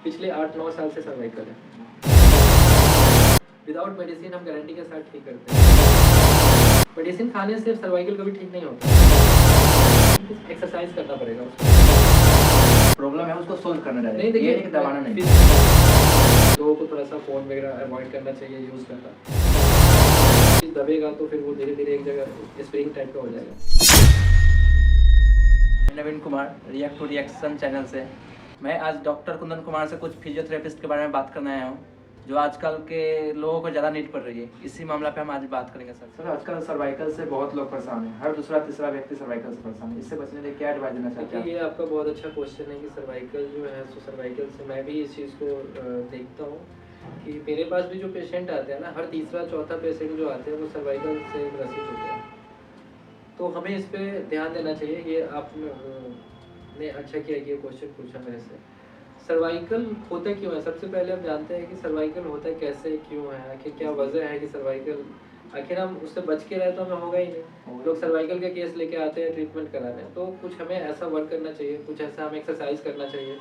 पिछले 8-9 साल से सर्वाइकल है। विदाउट मेडिसिन हम गारंटी के साथ ठीक करते हैं। मेडिसिन खाने से सर्वाइकल कभी ठीक नहीं होता, एक्सरसाइज करना पड़ेगा उसको। प्रॉब्लम है उसको सोल्व करना नहीं चाहिए, देखिए, ये नहीं दबाना नहीं। लोगों को थोड़ा सा फ़ोन वगैरह अवॉइड करना चाहिए यूज़ करना। चीज़ दबेगा तो फिर वो धीरे धीरे एक जगह स्प्रिंग टाइप का हो जाएगा। Naveen Kumar, react to reaction channel से। मैं आज डॉक्टर कुंदन कुमार से कुछ फिजियोथेरेपिस्ट के बारे में बात करने आया हूँ, जो आजकल के लोगों को ज़्यादा नीड पड़ रही है। इसी मामला पे हम आज बात करेंगे। सर आजकल सर्वाइकल से बहुत लोग परेशान हैं, हर दूसरा तीसरा व्यक्ति सर्वाइकल से परेशान है। इससे बचने के लिए क्या एडवाइस देना चाहते हैं? ये आपका बहुत अच्छा क्वेश्चन है कि सर्वाइकल जो है, सो सर्वाइकल से मैं भी इस चीज़ को देखता हूँ कि मेरे पास भी जो पेशेंट आते हैं ना, हर तीसरा चौथा पेशेंट जो आते हैं वो सर्वाइकल से ग्रसित होते हैं। तो हमें इस पे ध्यान देना चाहिए। ये आपने अच्छा किया कि ये क्वेश्चन पूछा मेरे से। सर्वाइकल होता क्यों है? सबसे पहले हम जानते हैं कि सर्वाइकल होता है कैसे, क्यों है, आखिर क्या वजह है कि सर्वाइकल, आखिर हम उससे बच के रहे तो हमें होगा ही नहीं। लोग सर्वाइकल का केस लेके आते हैं ट्रीटमेंट कराने, तो कुछ हमें ऐसा वर्क करना चाहिए, कुछ ऐसा हमें एक्सरसाइज करना चाहिए,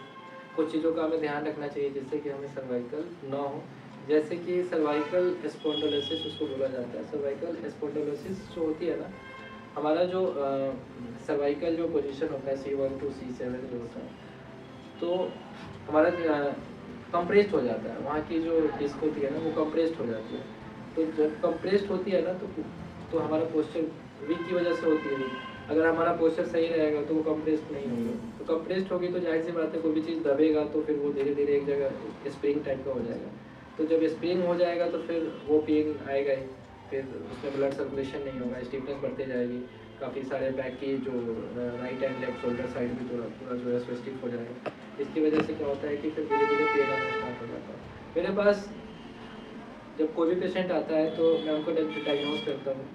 कुछ चीज़ों का हमें ध्यान रखना चाहिए जिससे कि हमें सर्वाइकल ना हो। जैसे कि सर्वाइकल स्पॉन्डिलोसिस उसको बोला जाता है। सर्वाइकल स्पॉन्डिलोसिस जो होती है ना, हमारा जो सर्वाइकल जो पोजीशन होता है C1 to C7 जो होता है, तो हमारा कंप्रेस्ड हो जाता है। वहाँ की जो डिस्क होती है ना, वो कंप्रेस्ड हो जाती है। तो जब कंप्रेस्ड होती है ना, तो हमारा पोस्चर वीक की वजह से होती है। अगर हमारा पोस्चर सही रहेगा तो वो कंप्रेस्ड नहीं होगी। तो कंप्रेस्ड होगी तो जाहिर सी बात है, कोई भी चीज़ दबेगा तो फिर वो धीरे धीरे एक जगह स्प्रिंग टाइप का हो जाएगा। तो जब स्प्रिंग हो जाएगा तो फिर वो पेन आएगा ही, फिर उसमें ब्लड सर्कुलेशन नहीं होगा, स्टिफनेस बढ़ती जाएगी। काफ़ी सारे बैक की जो right and left shoulder side भी पूरा जो है स्टिफ हो जाएगा। इसकी वजह से क्या होता है कि फिर धीरे धीरे पेन आना स्टार्ट हो जाता है। मेरे पास जब कोई भी पेशेंट आता है तो मैं उनको डायग्नोज करता हूँ,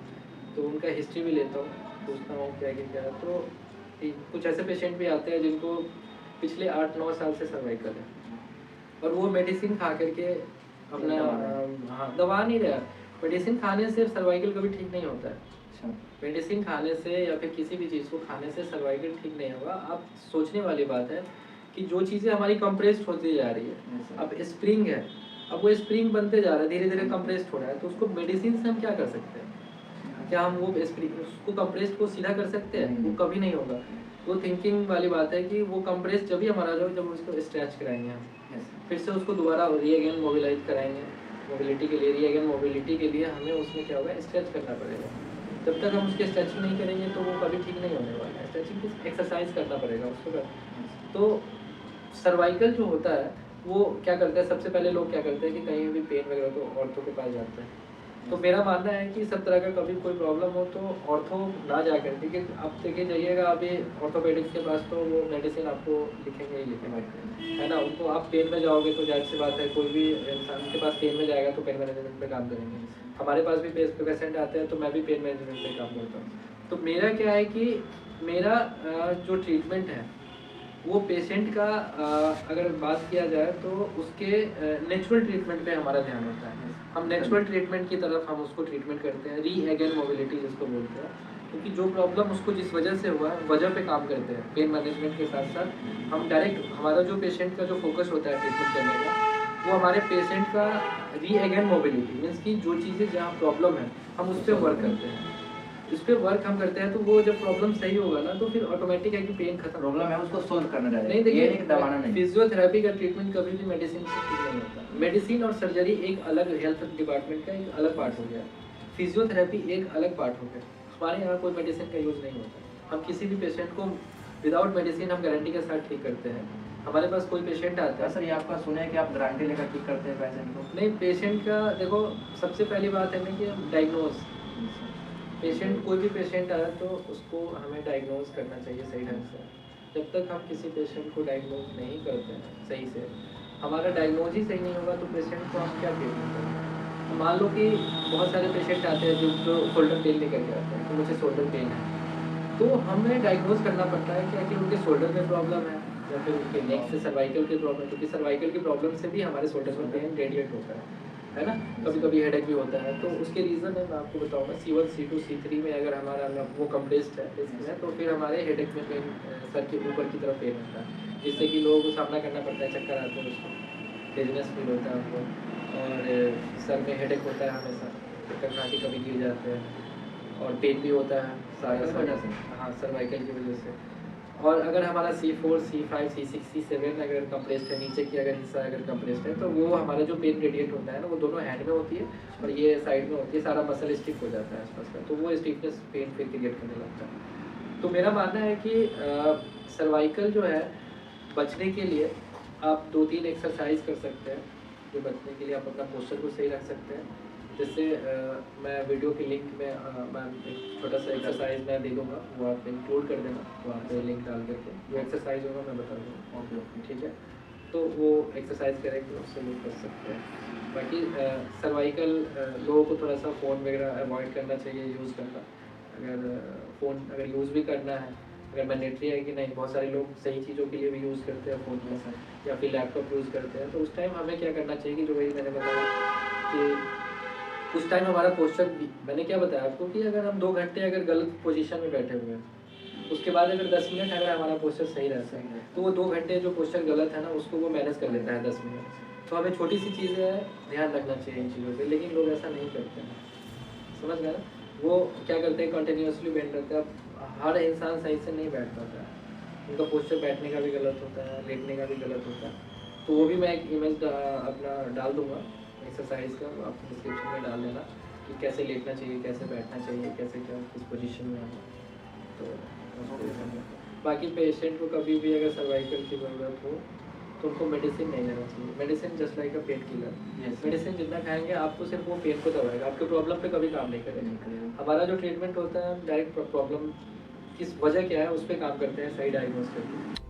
तो उनका हिस्ट्री भी लेता हूँ, पूछता हूँ क्या क्या। तो कुछ ऐसे पेशेंट भी आते हैं जिनको पिछले 8-9 साल से सर्वाइकल है और वो मेडिसिन खा करके अपना दवा नहीं रहा। मेडिसिन खाने से सर्वाइकल कभी ठीक नहीं होता है। मेडिसिन खाने से या फिर किसी भी चीज़ को खाने से सर्वाइकल ठीक नहीं होगा। आप सोचने वाली बात है कि जो चीज़ें हमारी कंप्रेस्ड होती जा रही है, अब स्प्रिंग है, अब वो स्प्रिंग बनते जा रहा है, धीरे धीरे कंप्रेस्ड हो रहा है, तो उसको मेडिसिन से हम क्या कर सकते हैं? क्या हम वो स्प्रिंग उसको कंप्रेस्ड को सीधा कर सकते हैं? वो कभी नहीं होगा। वो थिंकिंग वाली बात है कि वो कंप्रेस्ड जब ही हमारा जो जब उसको स्ट्रेच कराएंगे हम, फिर से उसको दोबारा रीअगेन मोबिलाइज कराएंगे मोबिलिटी के लिए। रीअगेन मोबिलिटी के लिए हमें उसमें क्या होगा, स्ट्रेच करना पड़ेगा। जब तक हम उसके स्ट्रेचिंग नहीं करेंगे तो वो कभी ठीक नहीं होने वाला है। स्ट्रेचिंग की एक्सरसाइज करना पड़ेगा उसको। तो सर्वाइकल जो होता है वो क्या करता है, सबसे पहले लोग क्या करते हैं कि कहीं भी पेन वगैरह तो ऑर्थो के पास जाते हैं। तो मेरा मानना है कि सब तरह का कभी कोई प्रॉब्लम हो तो ऑर्थो ना जाकर, क्योंकि आप देखिए जाइएगा अभी ऑर्थोपेडिक्स के पास तो वो मेडिसिन आपको लिखेंगे ही लिखेंगे, है ना। उनको आप पेन में जाओगे तो जाहिर सी बात है कोई भी इंसान के पास पेन में जाएगा तो पेन मैनेजमेंट पे काम करेंगे। हमारे पास भी पेशेंट आते हैं तो मैं भी पेन मैनेजमेंट पे काम करता हूँ। तो मेरा क्या है कि मेरा जो ट्रीटमेंट है वो पेशेंट का अगर बात किया जाए तो उसके नेचुरल ट्रीटमेंट पे हमारा ध्यान होता है। हम नेचुरल ट्रीटमेंट की तरफ हम उसको ट्रीटमेंट करते हैं, रीअगेन मोबिलिटी जिसको बोलते हैं। क्योंकि जो प्रॉब्लम उसको जिस वजह से हुआ है वजह पे काम करते हैं पेन मैनेजमेंट के साथ साथ। हम डायरेक्ट हमारा जो पेशेंट का जो फोकस होता है ट्रीटमेंट करने का, वो हमारे पेशेंट का रीअगेन मोबिलिटी मीन्स की जो चीज़ें जहाँ प्रॉब्लम है हम उस पर वर्क करते हैं। इस पे वर्क हम करते हैं तो वो जब प्रॉब्लम सही होगा ना तो फिर ऑटोमेटिक है कि पेन खत्म। प्रॉब्लम है उसको सोल्व करना चाहिए, नहीं देखिए, ये नहीं दबाना नहीं। फिजियोथेरेपी का ट्रीटमेंट कभी भी मेडिसिन से ठीक नहीं होता। मेडिसिन और सर्जरी एक अलग हेल्थ डिपार्टमेंट का एक अलग पार्ट हो गया, फिजियोथेरेपी एक अलग पार्ट हो गया। हमारे यहाँ कोई मेडिसिन का यूज़ नहीं होता। हम किसी भी पेशेंट को विदाउट मेडिसिन हम गारंटी के साथ ठीक करते हैं। हमारे पास कोई पेशेंट आता है, सर ये आपका सुने है कि आप गारंटी लेकर ठीक करते हैं पेशेंट को? नहीं, पेशेंट का देखो सबसे पहली बात है ना कि डायग्नोज, पेशेंट कोई भी पेशेंट आए तो उसको हमें डायग्नोज करना चाहिए सही ढंग से। जब तक हम किसी पेशेंट को डायग्नोज नहीं करते हैं सही से, हमारा डायग्नोज ही सही नहीं होगा तो पेशेंट को हम क्या ट्रीटमेंट करेंगे। तो मान लो कि बहुत सारे पेशेंट आते हैं जो शोल्डर पेन लेकर के आते हैं कि मुझे शोल्डर पेन है, तो हमें डायग्नोज करना पड़ता है कि आखिर उनके शोल्डर में प्रॉब्लम है या फिर उनके नेक से सर्वाइकल की प्रॉब्लम, क्योंकि सर्वाइकल की प्रॉब्लम से भी हमारे शोल्डर में पेन रेडिएट होता है ना। कभी कभी हेडेक भी होता है। तो उसके रीज़न है मैं आपको बताऊंगा, C1 C2 C3 में अगर हमारा वो कंप्रेस्ड है तो फिर हमारे हेडेक में पेन, सर के ऊपर की तरफ पेन होता है। जिससे कि लोगों को सामना करना पड़ता है, चक्कर आते हैं उसको, डिजीनेस फील होता है हमको, और सर में हेडेक होता है हमेशा, चक्कर खा के कभी गिर जाते हैं, और पेन भी होता है सारा वजह से? हाँ सर्वाइकल की वजह से। और अगर हमारा C4, C5, C6, C7 अगर कंप्रेस्ड है, नीचे की अगर हिस्सा अगर कंप्रेस्ड है, तो वो हमारा जो पेन रेडिएट होता है ना, वो दोनों हैंड में होती है और ये साइड में होती है, सारा मसल स्टिफ हो जाता है आसपास का, तो वो स्टिफनेस पेन फिर क्रिएट करने लगता है। तो मेरा मानना है कि सर्वाइकल जो है, बचने के लिए आप 2-3 एक्सरसाइज कर सकते हैं, जो बचने के लिए आप अपना पोस्चर को सही रख सकते हैं। जैसे मैं वीडियो की लिंक में मैं एक छोटा सा एक्सरसाइज मैं दे दूँगा, वो आप इंक्लूड कर देना वहाँ पे लिंक डाल करके, जो एक्सरसाइज होगा मैं बता दूँगा। ओके। ठीक है, तो वो एक्सरसाइज करेंगे, उससे लोग कर सकते हैं। बाकी सर्वाइकल लोगों को थोड़ा सा फ़ोन वगैरह अवॉइड करना चाहिए यूज़ करना। अगर फ़ोन अगर यूज़ भी करना है, अगर मैंडेटरी है कि नहीं, बहुत सारे लोग सही चीज़ों के लिए भी यूज़ करते हैं फ़ोन को या फिर लैपटॉप यूज़ करते हैं, तो उस टाइम हमें क्या करना चाहिए कि जो वही मैंने बताया कि उस टाइम हमारा पोस्चर, मैंने क्या बताया आपको कि अगर हम 2 घंटे अगर गलत पोजीशन में बैठे हुए हैं, उसके बाद अगर 10 मिनट अगर हमारा पोस्चर सही रहता है, तो वो 2 घंटे जो पोस्चर गलत है ना, उसको वो मैनेज कर लेता है 10 मिनट। तो हमें छोटी सी चीज़ें है, ध्यान रखना चाहिए इन चीज़ों पे, लेकिन लोग ऐसा नहीं करते हैं। समझ गए ना? वो क्या करते हैं, कंटिन्यूसली बेंड रहते हैं। अब हर इंसान सही से नहीं बैठ पाता है, उनका पोस्चर बैठने का भी गलत होता है, लेटने का भी गलत होता है। तो वो भी मैं एक इमेज अपना डाल दूँगा एक्सरसाइज का, आप डिस्क्रिप्शन में डाल देना कि कैसे लेटना चाहिए, कैसे बैठना चाहिए, कैसे क्या किस पोजीशन में आना। तो बाकी पेशेंट को कभी भी अगर सर्वाइकल की ज़रूरत हो, तो उनको मेडिसिन नहीं लेना चाहिए। मेडिसिन जस्ट लाइक अ पेन किलर, मेडिसिन जितना खाएंगे आपको सिर्फ वो पेन को दबाएगा, आपके प्रॉब्लम पे कभी काम नहीं करेगा। हमारा जो ट्रीटमेंट होता है, डायरेक्ट प्रॉब्लम किस वजह क्या है उस पर काम करते हैं, सही डायग्नोस करके।